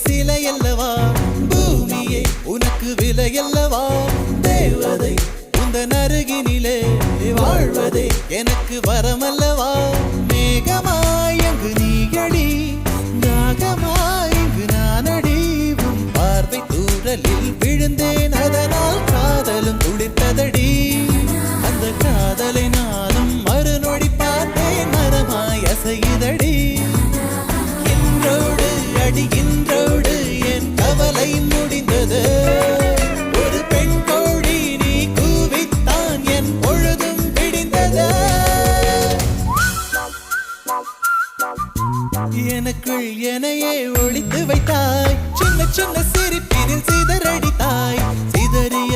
சிலையல்லவா பூமியே உனக்கு விலையல்லவா தேவதை உந்தன் அருகினிலே வாழ்வதே எனக்கு வரமல்லவா மேகமாய் அங்கு நீகடி நாகமாய் இங்கு நானடி உன் பார்வை தூரலில் விழுந்தேன் அதனால் காதலும் துடித்ததடி அந்த காதலை நானும் மறுநொடி பார்த்தேன் மரமாய் அசையுதடி இன்றோடு என் கவலை முடிந்தது ஒரு பெண் கோழி நீ கூவித்தான் என் பொழுதும் விடிந்தது எனக்குள் எனையே ஒளித்து வைத்தாய் சின்ன சின்ன சிரிப்பினில் சிதறடித்தாய் சிதறிய